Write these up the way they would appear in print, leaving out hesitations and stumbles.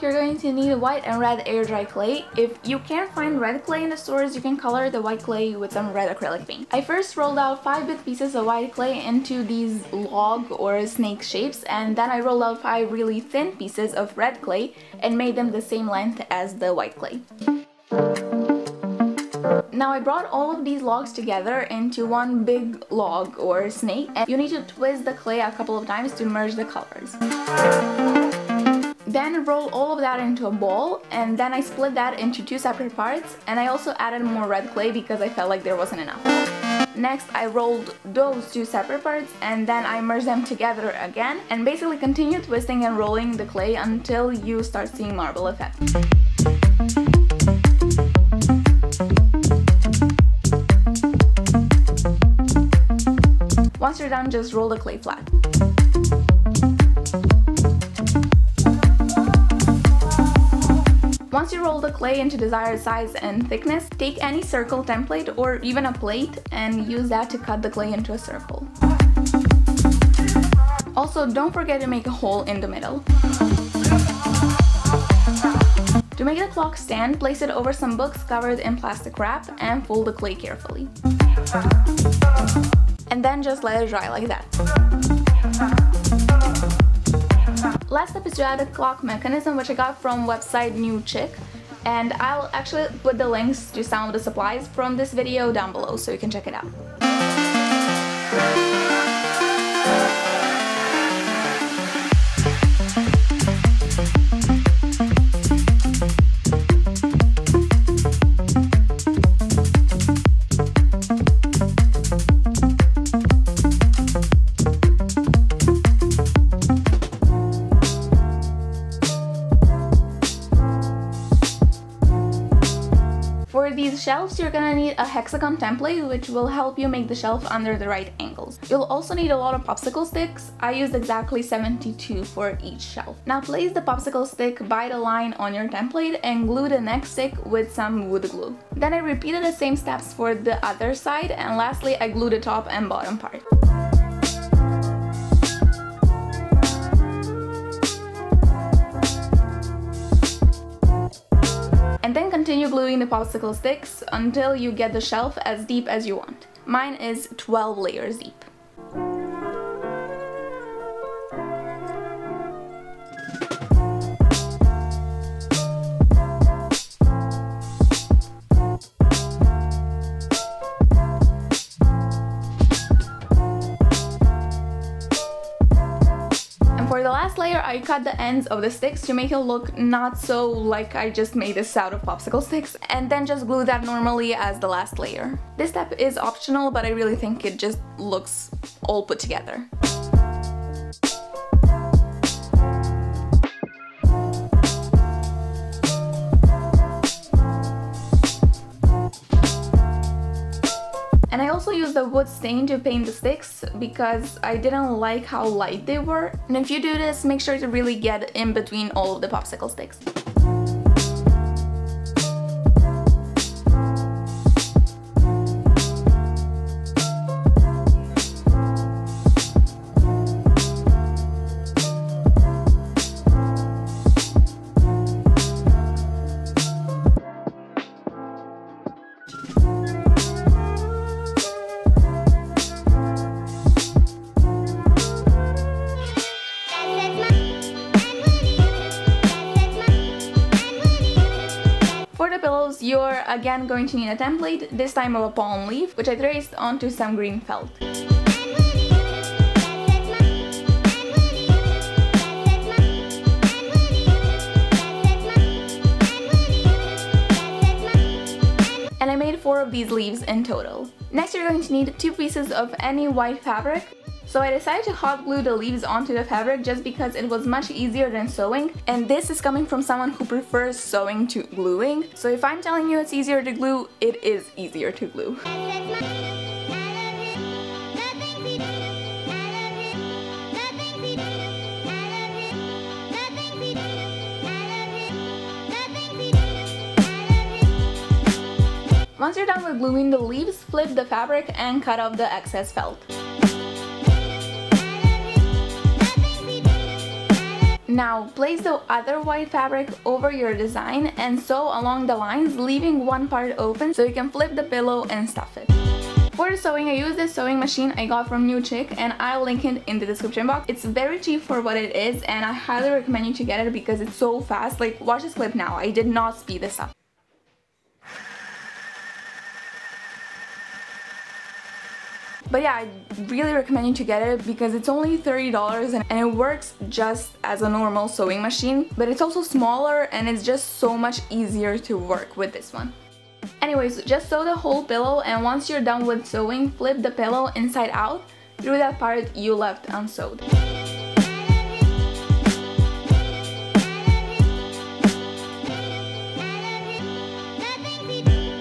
You're going to need white and red air dry clay. If you can't find red clay in the stores, you can color the white clay with some red acrylic paint. I first rolled out 5 big pieces of white clay into these log or snake shapes, and then I rolled out 5 really thin pieces of red clay and made them the same length as the white clay. Now I brought all of these logs together into one big log or snake, and you need to twist the clay a couple of times to merge the colors. Then roll all of that into a ball, and then I split that into 2 separate parts, and I also added more red clay because I felt like there wasn't enough. Next I rolled those 2 separate parts, and then I merged them together again, and basically continue twisting and rolling the clay until you start seeing marble effect. Once you're done, just roll the clay flat. Once you roll the clay into desired size and thickness, take any circle template or even a plate and use that to cut the clay into a circle. Also, don't forget to make a hole in the middle. To make the clock stand, place it over some books covered in plastic wrap and fold the clay carefully. And then just let it dry like that. Last step is to add a clock mechanism, which I got from website New Chick, and I'll actually put the links to some of the supplies from this video down below so you can check it out. For these shelves, you're gonna need a hexagon template, which will help you make the shelf under the right angles. You'll also need a lot of popsicle sticks. I used exactly 72 for each shelf. Now place the popsicle stick by the line on your template and glue the next stick with some wood glue. Then I repeated the same steps for the other side, and lastly I glued the top and bottom part. And then continue gluing the popsicle sticks until you get the shelf as deep as you want. Mine is 12 layers deep. For the last layer, I cut the ends of the sticks to make it look not so like I just made this out of popsicle sticks, and then just glue that normally as the last layer. This step is optional, but I really think it just looks all put together. And I also used the wood stain to paint the sticks because I didn't like how light they were. And if you do this, make sure to really get in between all of the popsicle sticks. For the pillows, you're again going to need a template, this time of a palm leaf, which I traced onto some green felt. And I made 4 of these leaves in total. Next, you're going to need 2 pieces of any white fabric. So I decided to hot glue the leaves onto the fabric just because it was much easier than sewing, and this is coming from someone who prefers sewing to gluing. So if I'm telling you it's easier to glue, it is easier to glue. Once you're done with gluing the leaves, flip the fabric and cut off the excess felt. Now place the other white fabric over your design and sew along the lines, leaving one part open so you can flip the pillow and stuff it. For the sewing, I use this sewing machine I got from New Chick, and I'll link it in the description box. It's very cheap for what it is, and I highly recommend you to get it because it's so fast. Like, watch this clip now. I did not speed this up. But yeah, I really recommend you to get it because it's only $30 and it works just as a normal sewing machine, but it's also smaller and it's just so much easier to work with this one. Anyways, just sew the whole pillow, and once you're done with sewing, flip the pillow inside out through that part you left unsewed.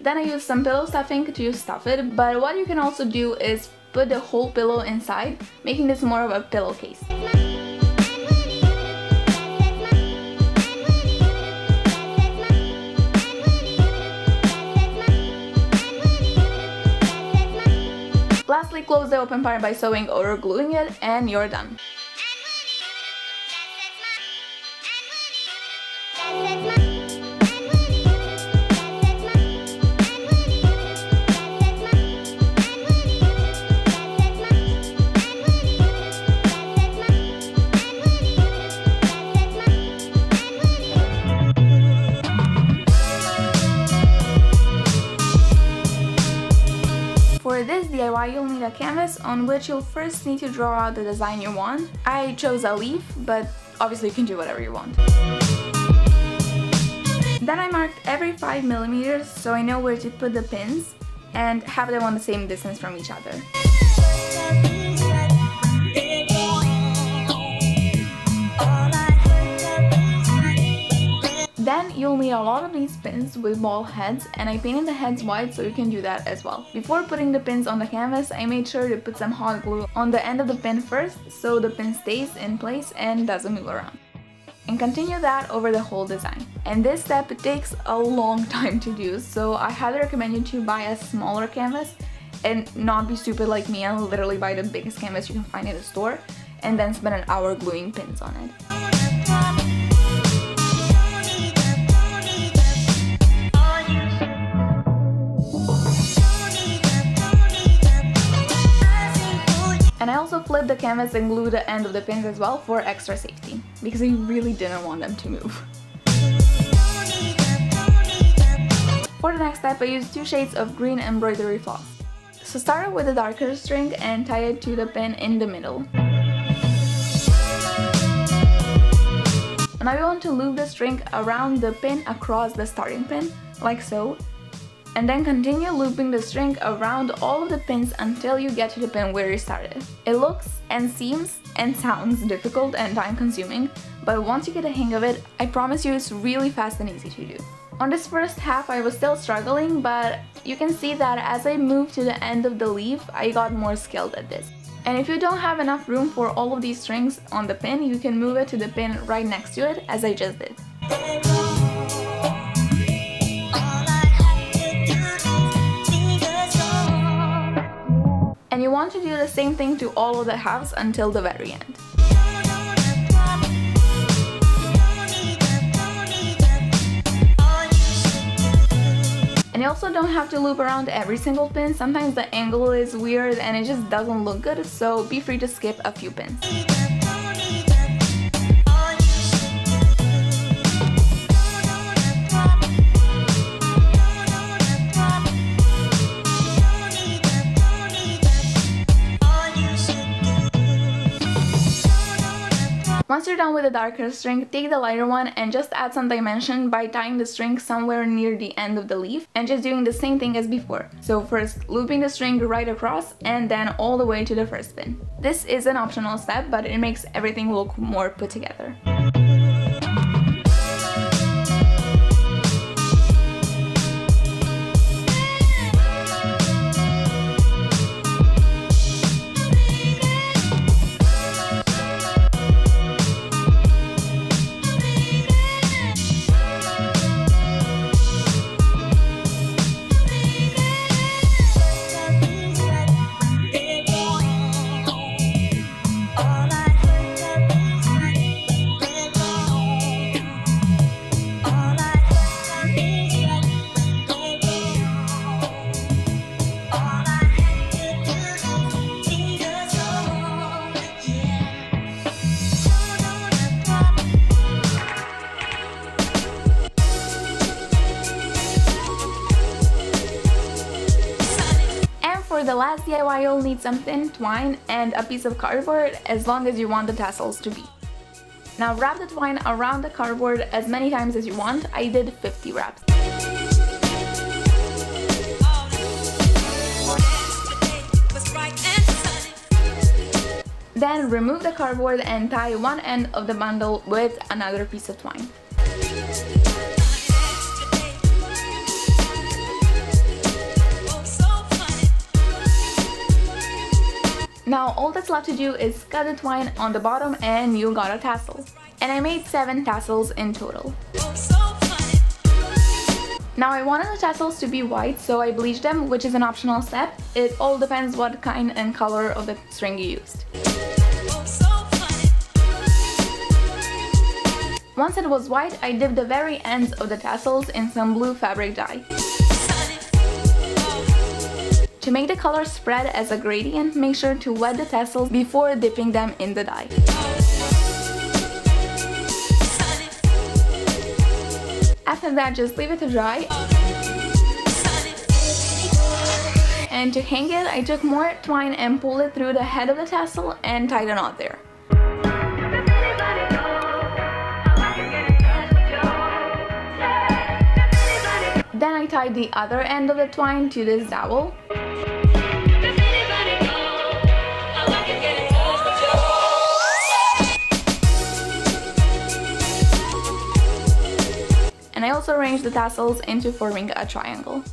Then I use some pillow stuffing to stuff it, but what you can also do is put the whole pillow inside, making this more of a pillowcase. Lastly, close the open part by sewing or gluing it, and you're done. For this DIY, you'll need a canvas on which you'll first need to draw out the design you want. I chose a leaf, but obviously you can do whatever you want. Then I marked every 5 millimeters so I know where to put the pins and have them on the same distance from each other. Then you'll need a lot of these pins with ball heads, and I painted the heads white so you can do that as well. Before putting the pins on the canvas, I made sure to put some hot glue on the end of the pin first so the pin stays in place and doesn't move around. And continue that over the whole design. And this step takes a long time to do, so I highly recommend you to buy a smaller canvas and not be stupid like me and literally buy the biggest canvas you can find in the store and then spend an hour gluing pins on it. And I also flipped the canvas and glued the end of the pins as well for extra safety, because I really didn't want them to move. For the next step, I used 2 shades of green embroidery floss. So start with a darker string and tie it to the pin in the middle. Now you want to loop the string around the pin across the starting pin, like so. And then continue looping the string around all of the pins until you get to the pin where you started. It looks and seems and sounds difficult and time consuming, but once you get the hang of it, I promise you it's really fast and easy to do. On this first half I was still struggling, but you can see that as I moved to the end of the leaf, I got more skilled at this. And if you don't have enough room for all of these strings on the pin, you can move it to the pin right next to it, as I just did. And you want to do the same thing to all of the halves until the very end. And you also don't have to loop around every single pin. Sometimes the angle is weird and it just doesn't look good, so be free to skip a few pins. Once you're done with the darker string, take the lighter one and just add some dimension by tying the string somewhere near the end of the leaf and just doing the same thing as before. So first looping the string right across and then all the way to the first pin. This is an optional step, but it makes everything look more put together. tie, you'll need some thin twine and a piece of cardboard, as long as you want the tassels to be. Now wrap the twine around the cardboard as many times as you want. I did 50 wraps. Then remove the cardboard and tie one end of the bundle with another piece of twine. Now all that's left to do is cut the twine on the bottom and you got a tassel. And I made 7 tassels in total. Now I wanted the tassels to be white, so I bleached them, which is an optional step. It all depends what kind and color of the string you used. Once it was white, I dipped the very ends of the tassels in some blue fabric dye. To make the color spread as a gradient, make sure to wet the tassels before dipping them in the dye. After that, just leave it to dry. And to hang it, I took more twine and pulled it through the head of the tassel and tied a knot there. Then I tied the other end of the twine to this dowel. And I also arranged the tassels into forming a triangle.